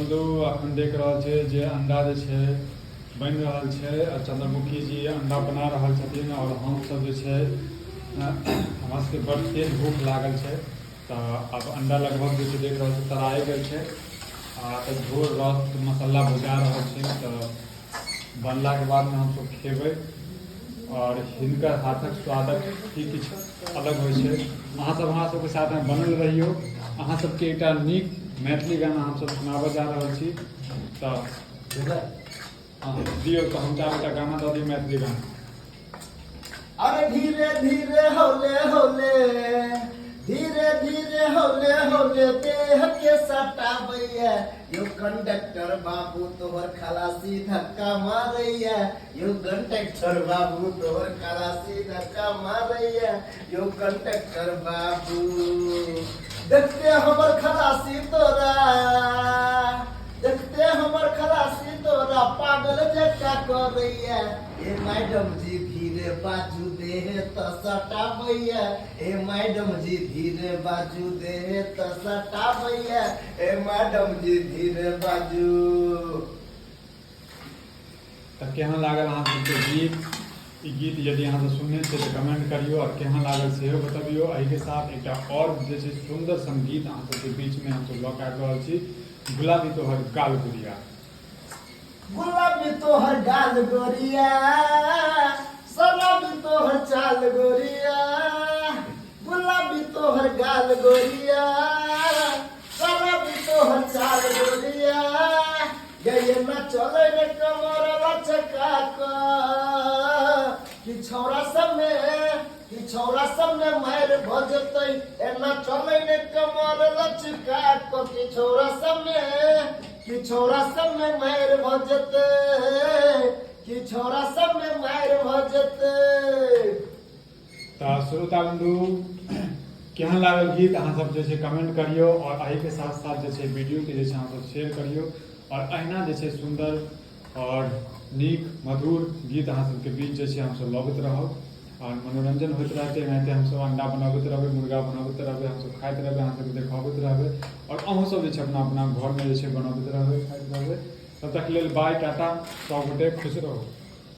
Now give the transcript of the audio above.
बंधु अखन देख रहल छै जे अंडा जे छै बनि रहल छै और चंद्रमुखी जी अंडा बना रहल छथिन और हम सब जे छै हमरा सबके बड़ तेज भूख लागल छै तऽ अब अंडा लगभग जे छै देख रहल छै तराए गेल छै आ तऽ झोर रस मसाला भुजा रहल छै तऽ बनलाके बादमे हमसब खेबै और हिनकर हाथक स्वादक ही किछु अलग होइ छै। अहाँ सब हमरा सबके साथमे बनल रहियौ। अहाँ सबके एकटा नीक मैथिली गाना हमसब सुनाबऽ जा रहल छी तऽ दियौ तऽ हम एकटा गाना दऽ दियौ मैथिली गाना। अरे धीरे धीरे हौले हौले धीरे धीरे हौले हौले देह के सटाबैया यो कंडक्टर बाबू तोहर खलासी धक्का मारैया यो कंडक्टर बाबू तोहर खलासी धक्का मारैया यो कंडक्टर बाबू देखते हमर खलासी तोरा देखते हमर खलासी तोरा पागल जका करैया ए मैडम जी धीरे बाजू देह त सटाबैया ए मैडम जी धीरे बाजू देह त सटाबैया ए मैडम जी धीरे बाजू। तऽ केहन लागल अहाँ सबके गीत? ई गीत यदि अहाँ सब सुनने छियै तऽ कमेंट करियौ और केहन लागल सेहो बतबियौ। एहिके साथ एकटा और जे छै सुन्दर संगीत अहाँ सबके बीचमे हमसब लऽ कऽ आबि रहल छी। गुलाबी तोहर गाल गुड़िया। गुलाबी तोहर गाल गोरिया शराबी तोहर चाल गोरिया गुलाबी तोहर गाल गोरिया शराबी तोहर चाल गोरिया ये ना चले रे कमर लचका कि छौरा सब में मार भजतै एना चले रे कमर लचका कि छौरा सब में मार भजतै कि छौरा सब में मार भजतै। तऽ श्रोता बंधु केहन लागल गीत अहाँ सब जे छै कमेंट करियौ और एहिके साथ साथ जे छै वीडियोके जे छै अहाँ सब शेयर करियौ और अहिना जे छै सुन्दर और नीक मधुर गीत अहाँ सबके बीच जे छै हमसब लबैत रहब और मनोरंजन होइत रहतै। एनाहिते हमसब अंडा बनाबैत रहबै, मुर्गा बनाबैत रहबै, हमसब खाइत रहबै, अहाँ सबके देखाबैत रहबै और अहूँ सब जे छै अपना अपना घरमे जे छै बनाबैत रहबै, खाइत रहबै। तब तक लेल बाय टाटा, सब गोटे खुश रहू।